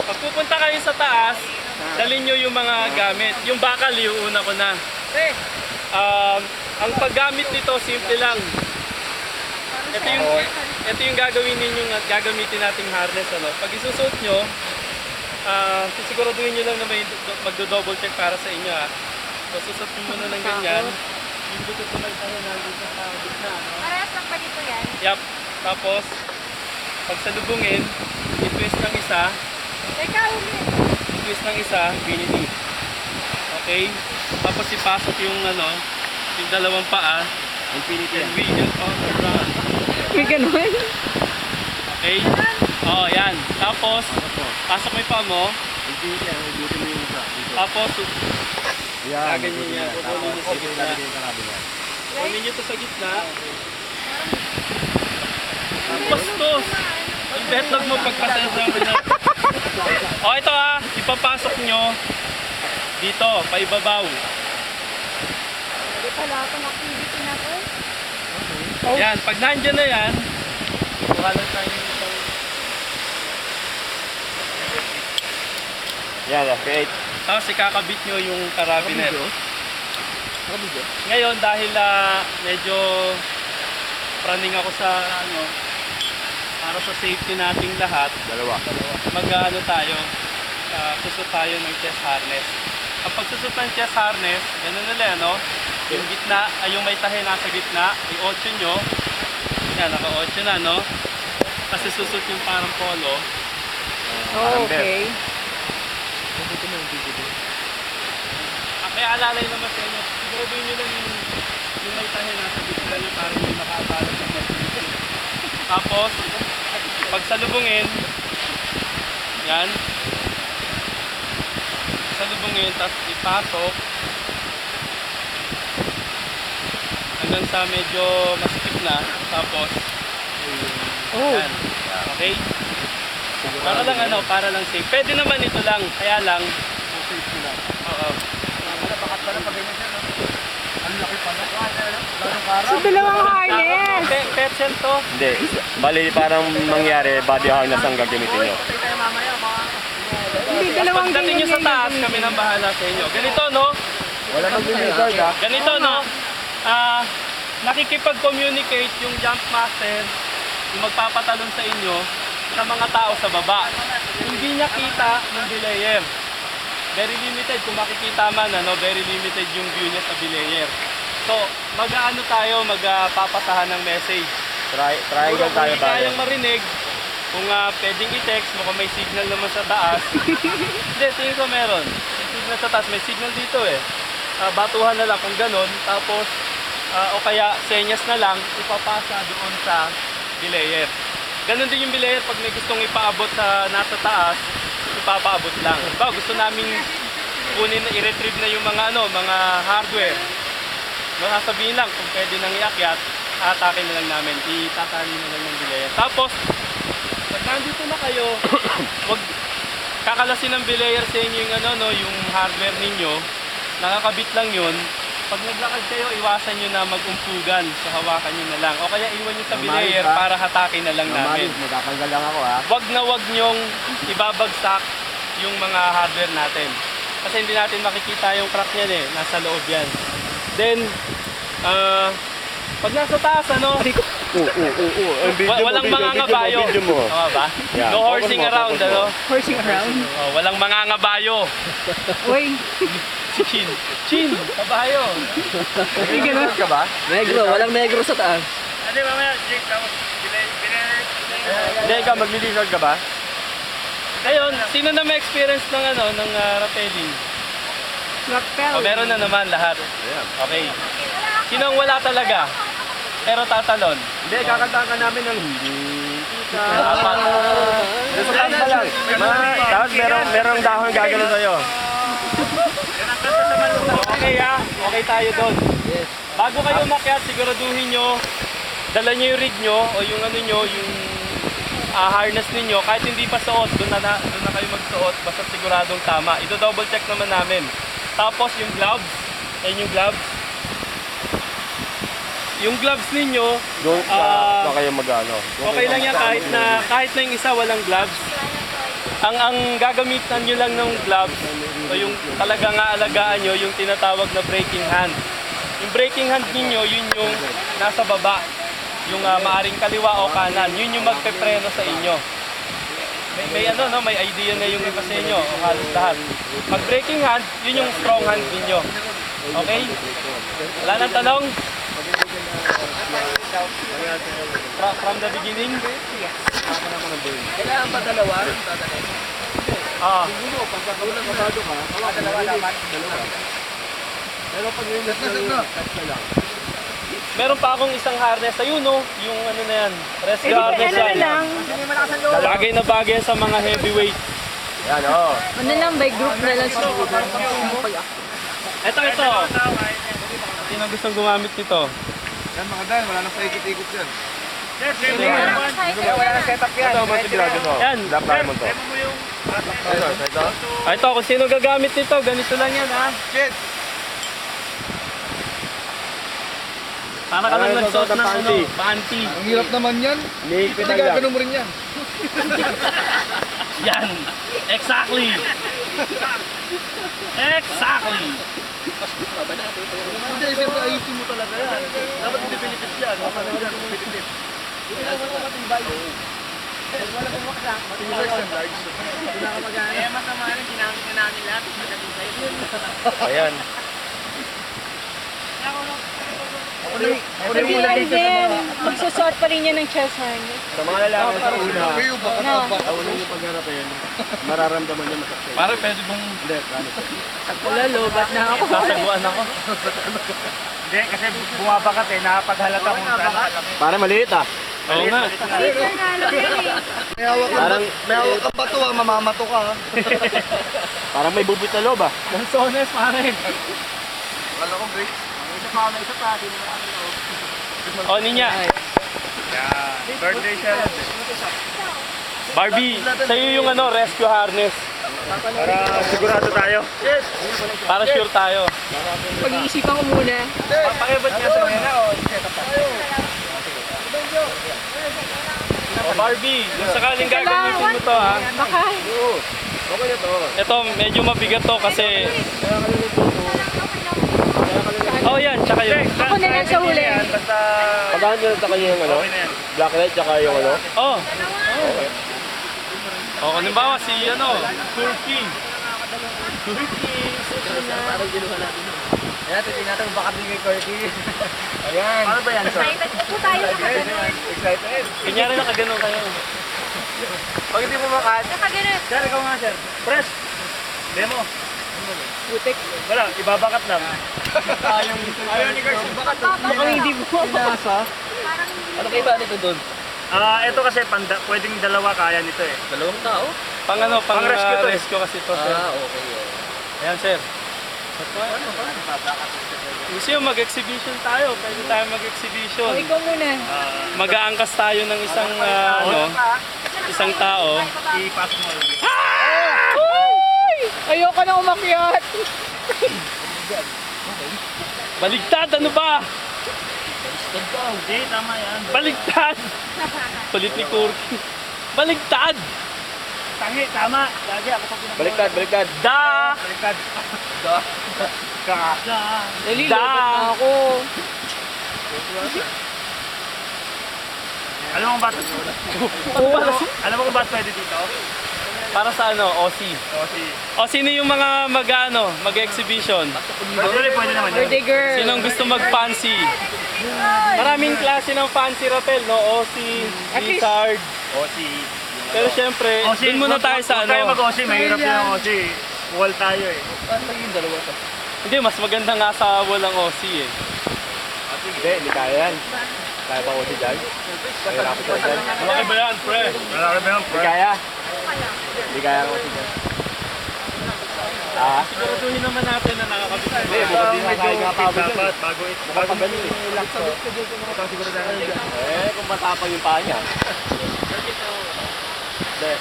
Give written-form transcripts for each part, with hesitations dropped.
Pag pupunta kayo sa taas, dalhin nyo yung mga gamit. Yung bakal, iuuna ko na. Ang paggamit nito, simple lang. Ito yung gagamitin nating harness. Ano? Pag isusuot nyo, siguraduhin nyo lang na may magdo-double check para sa inyo. So, susot nyo muna ng ganyan. Yung dito ko nagtahin nandito sa gitna. No? Parehas lang ba dito yan? Yup. Tapos, pag salubungin, i-twist ng isa. Teka, ulit. I-twist ng isa, binili. Okay? Tapos ipasok yung yung dalawang paa. Infinity. And wheel on around. May ganun. Okay? Oo, yan. Tapos, pasok mo yung paa mo. Infinity. Dito mo yung isa. Tapos, Yan. ganyan niya. Kukunin niyo sa gitna. Kukunin niyo ito sa gitna. Bastos! Yung betlog mo pagpasensya mo na. O, ito ipapasok nyo dito, paibabaw. Hindi pala akong activity na to. Yan, pag nandyan na yan, kuha lang tayo dito. Yan, create. Tapos ikakabit nyo yung carabiner. Ngayon, dahil medyo praning ako sa para sa safety nating lahat, Dalawa. tayo, susot tayo ng chest harness. Ang pagsusot ng chest harness, ganun nila, yung gitna, yung may tahe nasa gitna, yung 8 nyo, yan, naka 8 na, kasi susot yung parang polo. Okay. May alalay naman sa inyo, siguraduhin nyo lang yung may tahe nasa gitna nyo para hindi makaatalo sa mga. Tapos, pag salubungin, yan, salubungin, tapos ipasok hanggang sa medyo masikip na, tapos yan, okay? Para lang safe. Pwede naman ito lang, kaya lang oo. So, dalawang harness. Petsen to. Hindi. Bali, parang mangyari, body harness ang gagamitin nyo. Hindi, dalawang Pagdating nyo sa ganyan taas, yung kami nang bahala sa inyo. Ganito, no? Wala mag-lizard, ha? Ganito, no? Nakikipag-communicate yung jump master, yung magpapatalon sa inyo, sa mga tao sa baba. Hindi niya kita yung belayer. Very limited, kung makikita man, very limited yung view niya sa belayer. So, magpapasahan ng message. Triangle tayo Kung tayo. kayang marinig, kung pwedeng i-text, mukhang may signal naman sa taas. Hindi, tingin ko meron. May signal sa taas, may signal dito eh. Batuhan na lang kung ganon, tapos o kaya senyas na lang, ipapasa doon sa belayer. Ganon din yung belayer pag may gustong ipaabot sa nasa taas, ipapaabot lang. Diba, gusto namin kunin na i-retrieve na yung mga mga hardware. Sasabihin lang kung pwede nang iakyat, atake na lang namin, itatali na lang ng belayer. Tapos, pag nandito na kayo, wag kakalasin ng belayer sa inyo yung hardware ninyo, nakakabit lang yun. Pag naglakad kayo, iwasan nyo na mag-umpugan, so hawakan nyo na lang. O kaya iwan nyo sa belayer para hatake na lang namin. Magkakanggal lang ako, ha? Wag nyong ibabagsak yung mga hardware natin. Kasi hindi natin makikita yung crack niyan eh, nasa loob yan. Then, pag nasa taas, walang mangangabayo. Tama ba? Yeah. No horsing around, horsing around. Oh, walang mangangabayo. Uy, Chin, kabayo. may ganun. ka ba? Negro, walang negro sa taas. Hindi, mamaya, Jake, tapos Hindi, ikaw magli-lizard ka ba? ngayon, sino na may experience ng rappelling? Rappel. O, meron na naman lahat. Okay. Sino ang wala talaga? Pero tatalon? Hindi, kakantahan ka namin ng hindi. Apat. Resulta ka lang. Tapos merong dahon gagano sa'yo. Okay okay tayo doon. Yes. Bago kayo umakyat, siguraduhin nyo, dala nyo yung rig nyo o yung yung harness ninyo. Kahit hindi pa suot, doon na kayo magsuot, basta siguradong tama. Ito double check naman namin. Tapos yung gloves, yung gloves. Yung gloves ninyo, Doon ka kayo mag-ano. okay lang yan kahit na yung isa walang gloves. ang gagamitan nyo lang ng gloves, o yung talagang aalagaan nyo, yung tinatawag na braking hand. Yung braking hand ninyo, yun yung nasa baba. Yung maaring kaliwa o kanan, yun yung magpepreno sa inyo. May ano, no? May idea na yung iba sa inyo, o halos lahat. Pag braking hand, yun yung strong hand ninyo. Okay? Wala nang tanong? From the beginning? Kailangan ba dalawa? Ah. Meron pa akong isang harness. Ayun, no? Yung ano na yan. Rescue harness Ano na yan. lang? Bagay na bagay sa mga heavyweight. Yan, oo. Ano lang, by group na lang siguro. Ito. Sino gustong gumamit nito? Yan mga Dan, wala nang paikot-ikot yan. Wala nang setup Ito, masigurado mo. Yan. Dapat mo to. Ito. Ito, kung sino gagamit nito, ganito lang yan, ha? Shit! Para ka lang Ano, nagsuot ng ano, panty. panty. Ang hirap naman yan. Niipit lang yan. Pinagagano mo rin yan. Yan. Exactly. Exactly. Hindi, siyempre ayusin mo talaga yan. Dapat hindi pinipit yan. Ayan. Hindi yan din. Magsusort pa rin yan ng chest harness. Sa mga lalaki sa una, Kayo, baka No. baka. unang yung pagharapin, mararamdaman niya masakit. Pare, pwede kong Hindi, ano. Wala, lobat na ako. sasaguan ako. Hindi, kasi bumabakat eh. Nakapaghalata kung saan. Para maliit ah. Oo nga. Season nga lang yan eh. May hawak ka Parang, may hawak ka ba to ah, mamamato ka ah. parang may bubit na loob ah. Lansones, pare. Wala ko break. O, Ninya. Birthday siya. Barbie, sa'yo yung ano, rescue harness. Para sigurado tayo. Para sure tayo. Pag-iisipan ko muna. Pakibot niya sa mga o set up tayo. O, Barbie, kung sakaling gagamitin mo to, ha. Baka. Okay na to. Ito, medyo mabigat to kasi... Oh, yan, tsaka yun. Ako na lang sa huli. Basta Pagkahan nyo sa kanya yung ano, okay na yan. black light tsaka yung ano. Oh. O, halimbawa si, ano, Turkey. Ayan, titignan natin baka din kay Corky. Ayan. Ano ba yan, sir? Excited po tayo nakaganon. Excited. Kunyari nakaganon kayo. Pag hindi mo makat, Nakaganon. sir, ikaw nga, sir. Press. Demo. Butik. Wala, ibabakat lang. Ayaw ni Carson bakat. Baka hindi mo. Pinasa. Parang Ano kayo ba nito doon? Ito kasi pwedeng dalawa kaya nito eh. Dalawang tao? Pang ano, pang Pang rescue to eh. rescue kasi to, sir. Okay. Ayan, sir. Gusto nyo mag-exhibition tayo. Pwede tayo O, mag-exhibition. ikaw muna. Mag-aangkas tayo ng isang, isang tao. I-pass mo. Ayoko na umakyat. Baligtad, ano ba? Hindi, tama yan. Baligtad! Kulit ni Kurki. Baligtad! Tangi, tama. Lagi ako pa pinag- Baliktad. Da! Baliktad. Da. Da. Dali, lobat na ako. Alam mo ba? Alam mo kung bakit pwede dito? Para sa ano, OC. O si... O sino yung mga mag-exhibition? Actually, pwede naman yun. Birthday girl. Sinong gusto mag-fancy? Maraming klase ng fancy rappel, no? OC, At least- Blizzard. O si... Pero syempre, dun muna tayo sa Huwag tayo ano. mag-OC, mahirap yun ang OC. Wall tayo eh. Hindi, mas maganda nga sa walang OC eh. Hindi kaya yan. Kaya pa ko si Jan? Mahirap ko dyan. Malaki ba yan, pre? Wala ka ba yun, Hindi kaya. Hindi kaya ko si Jan. Siguraduhin naman natin na nakakabit tayo. Hindi, bukod din nga kaya nga pabo dyan. Dapat, bago ito. Baka ganun eh. Kung matapang yung paa niya. Hindi.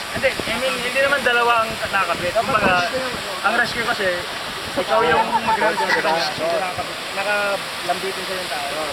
Hindi, I mean, hindi naman dalawa ang nakakabit. Kumbaga, ang rescue kasi, ikaw yung mag-rescue ka niya. Nakalambitin sa yung tao.